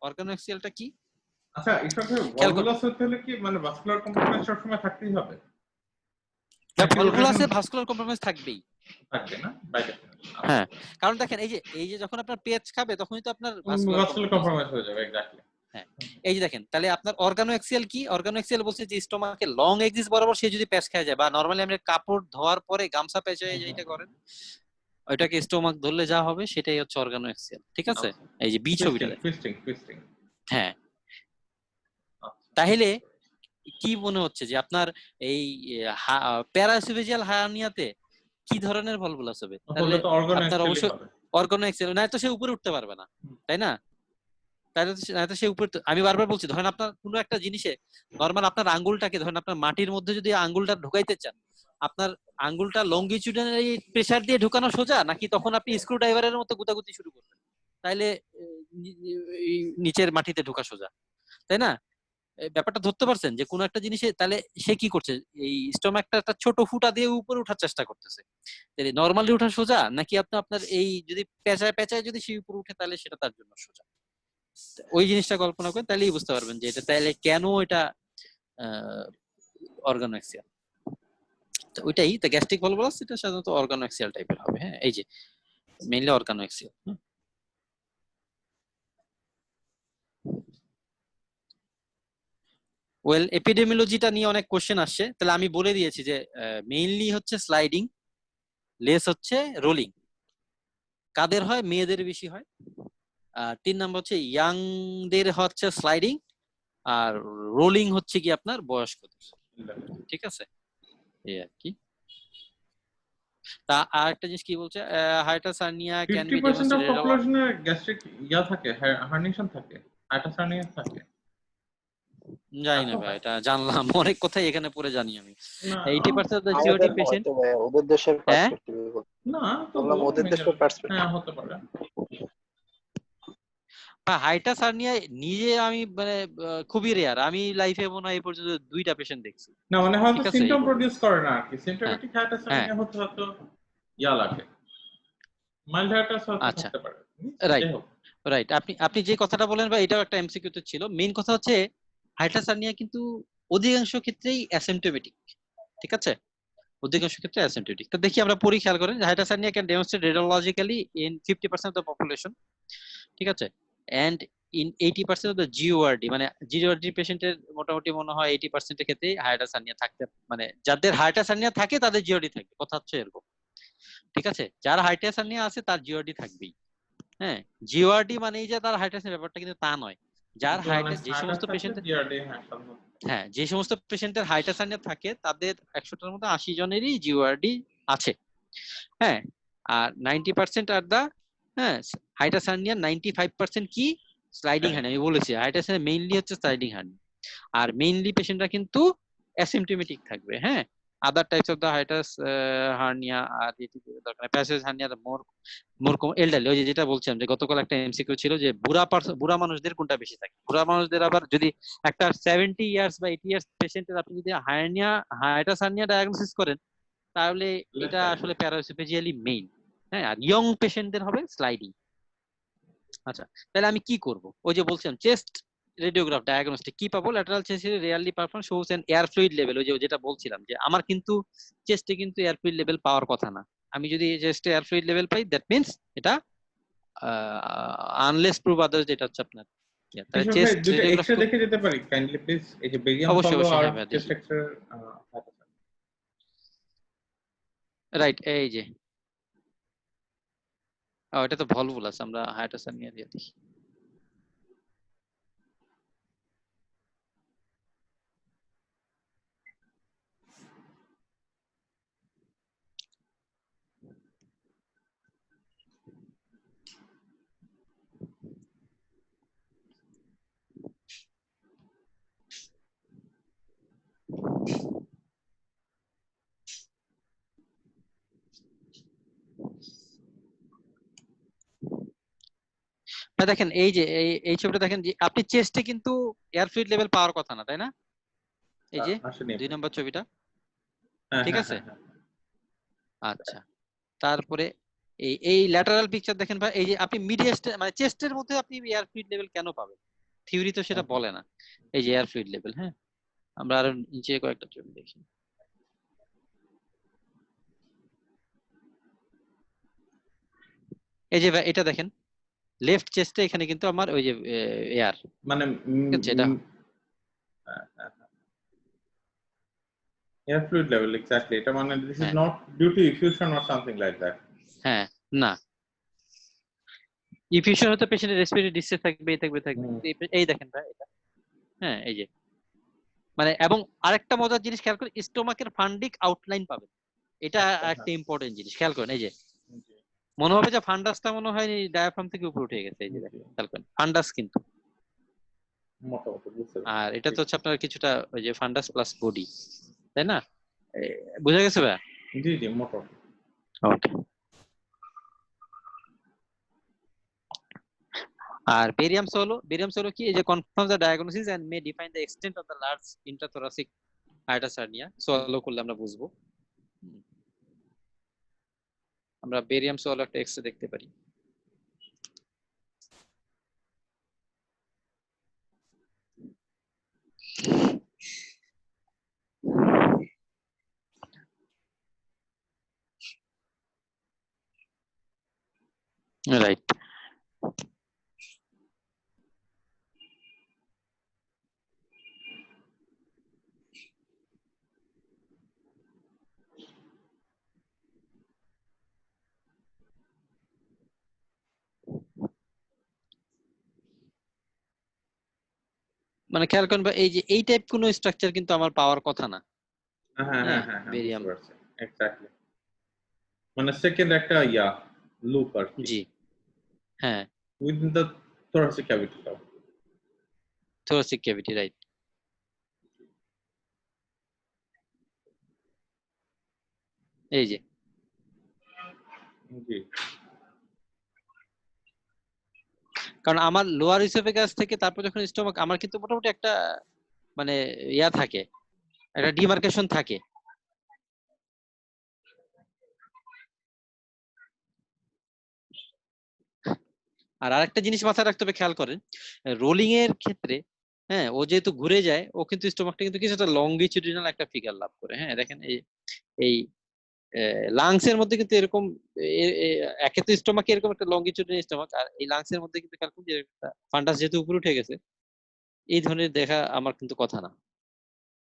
A: অর্গানোএক্সিয়ালটা কি
B: আচ্ছা, ইসবের
A: খেয়াল করুন।
B: ভলভুলাস হতে হলে কি মানে ভাস্কুলার কম্প্রোমাইজ সবসময় থাকতেই হবে?
A: ভলভুলাসে ভাস্কুলার কম্প্রোমাইজ থাকবেই।
B: থাকবে না বাইরে?
A: হ্যাঁ, কারণ দেখেন এই যে যখন আপনার পেচ খাবে তখনই তো আপনার ভাস্কুলার
B: ভাস্কুলার কম্প্রোমাইজ হয়ে যাবে, এক্স্যাক্টলি।
A: হ্যাঁ, এই যে দেখেন তাহলে আপনার অর্গানোএক্সিয়াল কি? অর্গানোএক্সিয়াল বলছে যে স্টোমাকে লং এক্সিস বরাবর সে যদি প্যাচ খেয়ে যায়, বা নরমালি আমরা কাপড় ধোয়ার পরে গামছা পেঁচে যেটা করেন ওইটাকে স্টোমাক ধরলে যা হবে সেটাই হচ্ছে অর্গানোএক্সিয়াল। ঠিক আছে, এই যে বি ছবিটা দেখেন।
B: টুইস্টিং।
A: হ্যাঁ, তাহলে কি মনে হচ্ছে যে আপনার এই প্যারাসিভেজিয়াল হার্নিয়াতে কি ধরনের ভলভুলাস হবে? তাহলে
B: তো
A: আপনার
B: অর্গানোএক্সিয়ালি
A: অবশ্যই
B: হবে।
A: অর্গানোএক্সিয়াল, না তো সে উপরে উঠতে পারবে না, তাই না? তাহলে তো সে উপরে, আমি বারবার বলছি ধরেন আপনার কোনো একটা জিনিসে নরমাল আপনার আঙ্গুলটাকে ধরেন আপনার মাটির মধ্যে যদি আঙ্গুলটা ঢুকাইতে চান, আপনার আঙ্গুলটা লঙ্গিটিউডিনালি প্রেসার দিয়ে ঢুকানো সোজা, নাকি তখন আপনি স্ক্রু ড্রাইভারের মতো গুতাগুতি শুরু করবেন? তাইলে এই নিচের মাটিতে ঢোকা সোজা, তাই না? এই ব্যাপারটা ধরতে পারছেন যে কোন একটা জিনিসে তাহলে সে কি করছে, এই স্টোমাকটা একটা ছোট ফুটা দিয়ে উপরে ওঠার চেষ্টা করতেছে। তাহলে নরমালি ওঠা সোজা, নাকি আপনার এই যদি পেঁচায় পেঁচায় যদি সে উপরে উঠে তাহলে সেটা তার জন্য সোজা? ওই জিনিসটা কল্পনা করেন, তাহলেই বুঝতে পারবেন যে এটা তাহলে কেন এটা অর্গানোএক্সিয়াল। ওইটাই তো গ্যাস্ট্রিক ভলভুলাস, এটা সাধারণত অর্গানোএক্সিয়াল টাইপের হবে। হ্যাঁ, এই যে মেইনলি অর্গানোএক্সিয়াল। ওয়েল, এপিডেমিওলজিটা নিয়ে অনেক কোশ্চেন আসছে, তাহলে আমি বলে দিয়েছি যে মেইনলি হচ্ছে স্লাইডিং, লেস হচ্ছে রোলিং। কাদের হয়? মেয়েদের বেশি হয়। আর 3 নাম্বার হচ্ছে ইয়াংদের হচ্ছে স্লাইডিং, আর রোলিং হচ্ছে কি আপনার বয়স্কদের। ঠিক আছে, এই আর কি। তা আর একটা জিনিস কি বলছে, hiatus hernia can be
B: 50% of
A: demonstrated.
B: পপুলেশনের গ্যাস্ট্রিক থাকে, হার্নিশন থাকে, হাইটাস হার্নিয়া থাকে।
A: জানি না
B: এত
A: ভাই,
B: হয়?
A: এটা জানলাম, অনেক কথাই এখানে পড়ে জানি আমি।
B: না
A: 80% অফ দ্য জিওডি
C: আমাদের
A: পেশেন্ট।
C: হয়তো ওদের দেশের
A: হ্যাঁ,
C: পার্সপেক্টিভ
B: না,
C: বললাম,
B: তবুও
C: ওদের দেশের
B: হ্যাঁ
C: পার্সপেক্টিভ।
B: হতে পারে।
A: হাইটাস হার্নিয়া নিজে আমি মানে খুবই রেয়ার, আমি লাইফে মনে হয় এই পর্যন্ত 2টা পেশেন্ট দেখছি।
B: না মানে হয়তো
A: ঠিক আছে,
B: সিম্পটম প্রডিউস করে না আর কি,
A: হ্যাঁ
B: সিম্পটোমেটিক হাইটাস
A: হ্যাঁ,
B: হার্নিয়া হতে হয়তো লাগে, মাইল্ড হাইটাস হয়তো
A: আচ্ছা,
B: থাকতে পারে।
A: রাইট
B: যাই হোক।
A: রাইট। আপনি আপনি যে কথাটা বলেন বা এটাও একটা এমসিকিউ তে ছিল। মেইন কথা হচ্ছে হাইটাস হার্নিয়া কিন্তু অধিকাংশ ক্ষেত্রেই অ্যাসিম্পটোমেটিক। ঠিক আছে, অধিকাংশ ক্ষেত্রে অ্যাসিম্পটোমেটিক। তো দেখি আমরা পড়ি, খেয়াল করেন, hiatus hernia can demonstrate radiologically in 50% of the population. ঠিক আছে, and in 80% of the GORD, মানে জিওআরডি পেশেন্টের মোটামুটি মনে হয় 80% এর ক্ষেত্রেই হাইটাস হার্নিয়া থাকতে, মানে যাদের হাইটাস হার্নিয়া থাকে তাদের জিওআরডি থাকবে, কথা হচ্ছে এরকম। ঠিক আছে, যার হাইটাস হার্নিয়া আছে তার জিওআরডি থাকবেই। হ্যাঁ, জিওআরডি মানেই যে তার হাইটাসের ব্যাপারটা কিন্তু তা নয়। যার
B: কিন্তু মানে
A: হাইটাস, যে
B: হাইটাস
A: সমস্ত
B: থাকলে
A: পেশেন্টের,
B: জিআরডি হ্যাঁ সম্ভব।
A: হ্যাঁ যে সমস্ত পেশেন্টের হাইটাস হার্নিয়া থাকে তাদের 100টার মধ্যে 80 জনেরই জিওআরডি আছে। হ্যাঁ, আর 90% আর দা, হ্যাঁ, হাইটাস হার্নিয়া 95% কি স্লাইডিং হার্নিয়া। আমি বলেছি হাইটাস মেইনলি হচ্ছে স্লাইডিং হার্নিয়া, আর মেইনলি পেশেন্টরা কিন্তু অ্যাসিম্পটোমেটিক থাকবে। হ্যাঁ, আদার types of the hiatus hernia আর যেটি দরকার প্যাসেজ হার্নিয়া মোর মোর এলডারলি, ওই যে যেটা বলছিলাম যে গতকাল একটা এমসিকিউ ছিল যে বুড়া মানুষদের কোনটা বেশি থাকে। বুড়া মানুষদের আবার যদি একটা 70 ইয়ার্স বা 80 ইয়ার্স পেশেন্টের আপনি যদি হাইটাস হার্নিয়া ডায়াগনোসিস করেন, তাহলে এটা আসলে প্যারাসিপেজিয়ালি মেইন। হ্যাঁ, আর ইয়ং পেশেন্টদের হবে স্লাইডিং। আচ্ছা, তাহলে আমি কি করব? ওই যে বলছিলাম চেস্ট রেডিওগ্রাফ ডায়াগনস্টিক কি পাবো? Lateral chest rarely perform shows an air fluid level. ওই যে যেটা বলছিলাম যে আমার কিন্তু চেস্টে কিন্তু এয়ার ফ্লুইড লেভেল পাওয়ার কথা না। আমি যদি চেস্টে এয়ার ফ্লুইড লেভেল পাই, দ্যাট মিন্স এটা আনলেস প্রুভ আদার্স, যেটা হচ্ছে আপনার তাহলে
B: এসব ভাই
A: চেস্ট
B: দুটো
A: রেডিওগ্রাফ।
B: এক্সরে দেখে যেতে পারি কাইন্ডলি প্লিজ, এই যে বেরিয়াম
A: অবশ্যই
B: ফলো
A: অবশ্যই,
B: আর
A: হ্যাঁ ভাই
B: চেস্ট
A: দেখি।
B: এক্সরে।
A: রাইট, এই যে এটা তো ভলভুলাস, আমরা হাইটাস নিয়ে দিয়ে দেখি। দেখেন এই যে এই ছবিটা দেখেন যে আপনি চেস্টে কিন্তু এয়ার ফ্লুইড লেভেল পাওয়ার কথা না, তাই না? এই যে
B: আসেনি।
A: 2 নম্বর ছবিটা,
B: হ্যাঁ
A: ঠিক
B: হ্যাঁ
A: আছে?
B: হ্যাঁ
A: আচ্ছা, তারপরে এই ল্যাটারাল পিকচার দেখেন ভাই, এই যে আপনি মিডিয়াস্টে মানে চেস্টের মধ্যে আপনি এয়ার ফ্লুইড লেভেল কেন পাবেন? থিওরি তো সেটা বলে না। এই যে এয়ার ফ্লুইড লেভেল, হ্যাঁ আমরা আরো নিচে কয়েকটা ছবি দেখি। এই যে ভাই এটা দেখেন, লেফট চেস্টে এখানে কিন্তু আমার ওই যে এয়ার,
B: মানে
A: ঠিক আছে? এটা
B: এয়ার ফ্লুইড লেভেল এক্স্যাক্টলি, এটা মানে দিস ইজ
A: হ্যাঁ
B: not due to effusion or something like that.
A: হ্যাঁ, না ইফিউশন হতে পেশেন্টের রেসপিরেটরি ডিস্ট্রেস থাকবে, এই থাকবে থাকবে, এই দেখেন ভাই এটা, হ্যাঁ এই যে মানে, এবং আরেকটা মজার জিনিস খেয়াল করেন, স্টোমাকের ফান্ডিক আউটলাইন পাবেন, এটা একটা ইম্পর্টেন্ট জিনিস খেয়াল করেন। এই যে মনে হবে যে ফান্ডাসটা মনে হয় ডায়াফ্রাম থেকে উপরে উঠে গেছে, এই যে দেখেন খেয়াল করেন ফান্ডাস কিন্তু,
B: মোটামুটি বুঝতে
A: আর এটা তো হচ্ছে আপনার কিছুটা ওই যে ফান্ডাস প্লাস বডি, তাই না? বুঝা গেছে ভাই?
B: জি জি মোটামুটি।
A: ওকে। আর বেরিয়ামস হলো কি, এই যে confirm the diagnosis and may define the extent of the large intrathoracic hiatus hernia. সোলো করলে আমরা বুঝবো। আমরা বেরিয়াম সোলো একটা এক্সরে দেখতে পারি। রাইট। মানে খেয়াল করেন এই যে এই টাইপ কোন স্ট্রাকচার কিন্তু আমার পাওয়ার কথা না।
B: হ্যাঁ হ্যাঁ
A: হ্যাঁ
B: হ্যাঁ হ্যাঁ
A: বেরিয়াম,
B: বুঝতে পারছি এক্স্যাক্টলি, মানে সেকেন্ড একটা লুপ আর কি
A: জি হ্যাঁ,
B: উইদিন দ্য thoracic cavity টাও।
A: Thoracic cavity, right. এই যে
B: জি
A: কারণ আমার লোয়ার ইসোফেগাস থেকে তারপর যখন স্টমাক, আমার কিন্তু মোটামুটি একটা মানে ইয়া থাকে, একটা ডিমার্কেশন থাকে। আর আরেকটা জিনিস মাথায় রাখতে হবে, খেয়াল করেন রোলিং এর ক্ষেত্রে, হ্যাঁ ও যেহেতু ঘুরে যায়, ও কিন্তু স্টমাকটা কিন্তু কিছুটা লংগিটিউডিনাল একটা ফিগার লাভ করে। হ্যাঁ দেখেন এই লাংস এর মধ্যে কিন্তু এরকম একে তো স্টমাকে এরকম একটা লংগিটিউডিনাল স্টমাক, আর এই লাংস এর মধ্যে কিন্তু খেয়াল করুন যে ফান্ডাস যেহেতু উপরে উঠে গেছে, এই ধরনের দেখা আমার কিন্তু কথা না,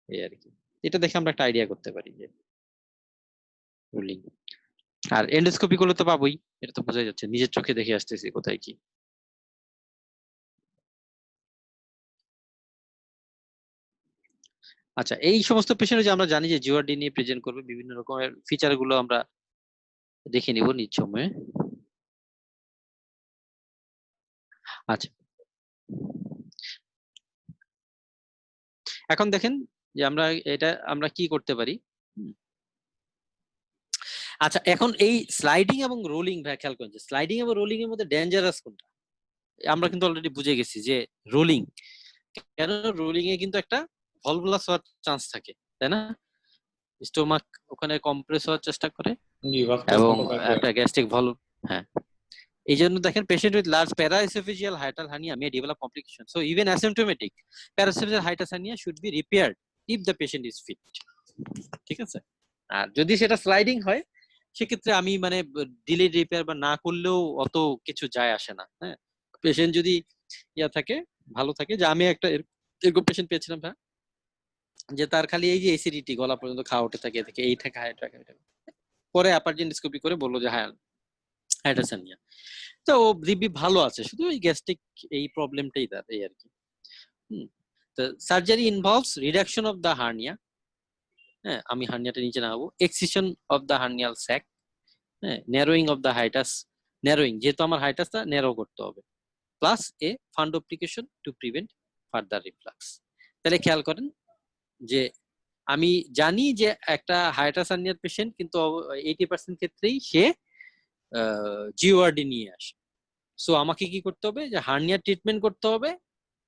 A: এই আর কি। এটা দেখে আমরা একটা আইডিয়া করতে পারি যে রোলিং। আর এন্ডোস্কোপি করলে তো পাবোই, এটা তো বোঝা যাচ্ছে, নিজের চোখে দেখে আসতেছি কোথায় কি। আচ্ছা, এই সমস্ত পেশেন্ট যে আমরা জানি যে জিওআরডি নিয়ে প্রেজেন্ট করবে, বিভিন্ন রকমের ফিচার গুলো আমরা দেখে নিব নিজ সময়ে। আচ্ছা, এখন দেখেন যে আমরা কি করতে পারি। আচ্ছা, এখন এই স্লাইডিং এবং রোলিং ভাই খেয়াল করেন যে স্লাইডিং এবং রোলিং এর মধ্যে ডেঞ্জারাস কোনটা? আমরা কিন্তু অলরেডি বুঝে গেছি যে রোলিং, কেন রোলিং এ কিন্তু একটা ভলভুলাস হওয়ার চান্স থাকে, তাই না? স্টোমাক ওখানে কম্প্রেস হওয়ার চেষ্টা করে
B: জি ভাস্কুলার
A: এবং
B: কন্ট্রোল থাকে।
A: একটা গ্যাস্ট্রিক ভলভ, হ্যাঁ এই জন্য দেখেন patient with large paraesophageal hiatal hernia may develop complication, so even asymptomatic paraesophageal hiatus hernia should be repaired if the patient is fit. ঠিক আছে? আর যদি সেটা স্লাইডিং হয়, সেক্ষেত্রে আমি মানে ডিলে রিপেয়ার বা না করলেও অত কিছু যায় আসে না। হ্যাঁ, পেশেন্ট যদি থাকে, ভালো থাকে, যে আমি একটা এরকম পেশেন্ট পেয়েছিলাম ভাই, যে তার খালি এই যে এসিডিটি, গলা পর্যন্ত খাওয়া উঠে থাকে, থেকে এই থাকে হাই থাকে, পরে আপার এন্ডোস্কোপি করে বললো যে হ্যাঁ হাইটাস হার্নিয়া। তো ও দিব্যি ভালো আছে, শুধু ওই গ্যাস্ট্রিক এই প্রবলেমটাই তার, এই আর কি। তো surgery involves reduction of the hernia, হ্যাঁ আমি হার্নিয়াটা নিচে নামাবো, excision of the hernial sac, হ্যাঁ narrowing of the hiatus, narrowing যেহেতু আমার হাইটাসটা ন্যারো করতে হবে, plus a fundoplication to prevent further reflux. তাহলে খেয়াল করেন যে আমি জানি যে একটা হাইটাস হার্নিয়ার পেশেন্ট কিন্তু 80% ক্ষেত্রেই সে জিওআরডি নিয়ে আসে, সো আমাকে কি করতে হবে, যে হার্নিয়া ট্রিটমেন্ট করতে হবে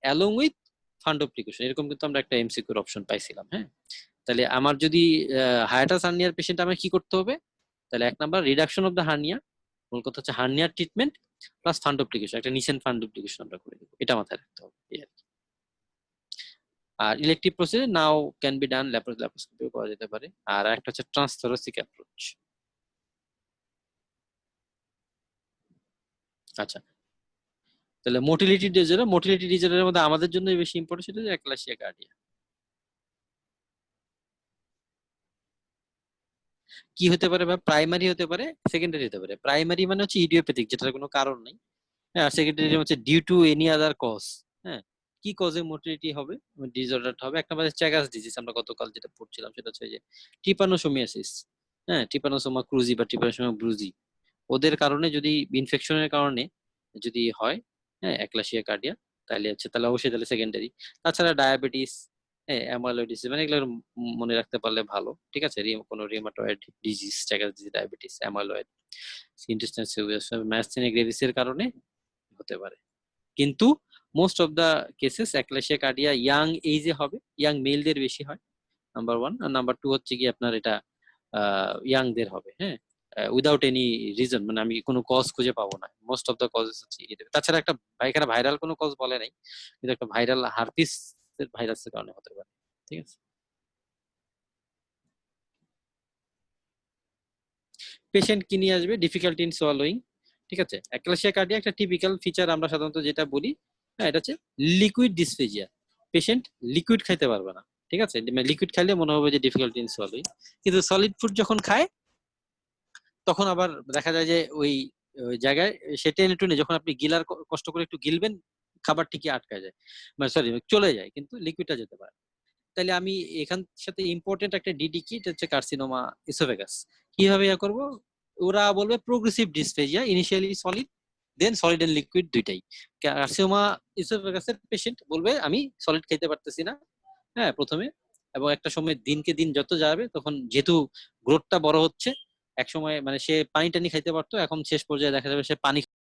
A: অ্যালং উইথ ফান্ডো প্রিকশন, এরকম কিন্তু আমরা একটা এমসিকিউর অপশন পাইছিলাম। হ্যাঁ, তাহলে আমার যদি হায়াটাস হার্নিয়ার পেশেন্ট আমার কি করতে হবে, তাহলে 1 number reduction of the hernia, মূল কথা হচ্ছে হার্নিয়ার ট্রিটমেন্ট প্লাস ফান্ডোপ্লিকেশন, একটা নিসেন ফান্ডোপ্লিকেশন আমরা করে দেবো, এটা মাথায় রাখতে হবে এই আর কি। আর elective procedure now can be done ল্যাপ্রোস্কোপিও করা যেতে পারে। আর একটা হচ্ছে ট্রান্সথোরাসিক অ্যাপ্রোচ। আচ্ছা, তাহলে মোটিলিটি ডিজঅর্ডারের মধ্যে আমাদের জন্য বেশি ইম্পর্টেন্ট সেটা হচ্ছে অ্যাক্লাসিয়া কার্ডিয়া। কি হতে পারে, বা প্রাইমারি হতে পারে, সেকেন্ডারি হতে পারে। প্রাইমারি মানে হচ্ছে ইডিওপ্যাথিক, যেটার কোনো কারণ নেই। হ্যাঁ, সেকেন্ডারি হচ্ছে due to any other cause. হ্যাঁ, কি কজে মোটিলিটি হবে, ডিসঅর্ডার হবে? একটা মানে চ্যাগাস ডিজিজ, আমরা গতকাল যেটা পড়ছিলাম সেটা হচ্ছে যে ট্রিপানোসোমিয়াসিস। হ্যাঁ, ট্রিপানোসোমা ক্রুজি বা ট্রিপানোসোমা ব্রুজি, ওদের কারণে যদি ইনফেকশনের কারণে যদি হয়, হ্যাঁ, অ্যাক্লাসিয়া কার্ডিয়া, তাহলে অবশ্যই তাহলে সেকেন্ডারি। তাছাড়া ডায়াবেটিস, হ্যাঁ, অ্যামাইলোইডিস, মানে এগুলো মনে রাখতে পারলে ভালো। ঠিক আছে, কোনো rheumatoid disease, Chagas disease, diabetes, amyloid, intestinal myasthenia গ্রেভিসের কারণে হতে পারে। কিন্তু most of the cases achalasia cardia young এজে হবে, ইয়াং মেলদের বেশি হয়, নাম্বার 1। আর নাম্বার 2 হচ্ছে কি আপনার এটা ইয়াংদের হবে। হ্যাঁ, উইদাউট এনি রিজন, মানে আমি কোনো কজ খুঁজে পাবো না। মোস্ট অফ দা কজেস হচ্ছে তাছাড়া একটা এখানে ভাইরাল কোনো কজ বলে নাই, কিন্তু একটা ভাইরাল হার্পিস ভাইরাসের কারণে হতে পারে। ঠিক আছে, পেশেন্ট কি নিয়ে আসবে, ডিফিকাল্টি ইন সোয়ালোয়িং। ঠিক আছে, অ্যাক্লাসিয়া কার্ডিয়া একটা টিপিক্যাল ফিচার আমরা সাধারণত যেটা বলি, হ্যাঁ, এটা হচ্ছে লিকুইড ডিসফেজিয়া। পেশেন্ট লিকুইড খাইতে পারবে না। ঠিক আছে, লিকুইড খাইলে মনে হবে যে ডিফিকাল্টি ইন সোয়ালোয়িং, কিন্তু সলিড ফুড যখন খায় তখন আবার দেখা যায় যে ওই ওই জায়গায় সে টেনে টুনে, যখন আপনি গিলার কষ্ট করে একটু গিলবেন, খাবার ঠিকই আটকা যায়, মানে সরি চলে যায়, কিন্তু লিকুইডটা যেতে পারে। তাহলে আমি এখান সাথে ইম্পর্টেন্ট একটা ডিডি কি, এটা হচ্ছে কার্সিনোমা ইসোফেগাস। কিভাবে ইয়া করব, ওরা বলবে progressive dysphagia, initially solid, then solid and liquid দুইটাই। কার্সিনোমা ইসোফেগাসের পেশেন্ট বলবে আমি সলিড খাইতে পারতেছি না, হ্যাঁ, প্রথমে, এবং একটা সময় দিনকে দিন যত যাবে তখন যেহেতু গ্রোথটা বড় হচ্ছে, এক সময় মানে সে পানি টানি খাইতে পারতো, এখন শেষ পর্যায়ে দেখা যাবে সে পানি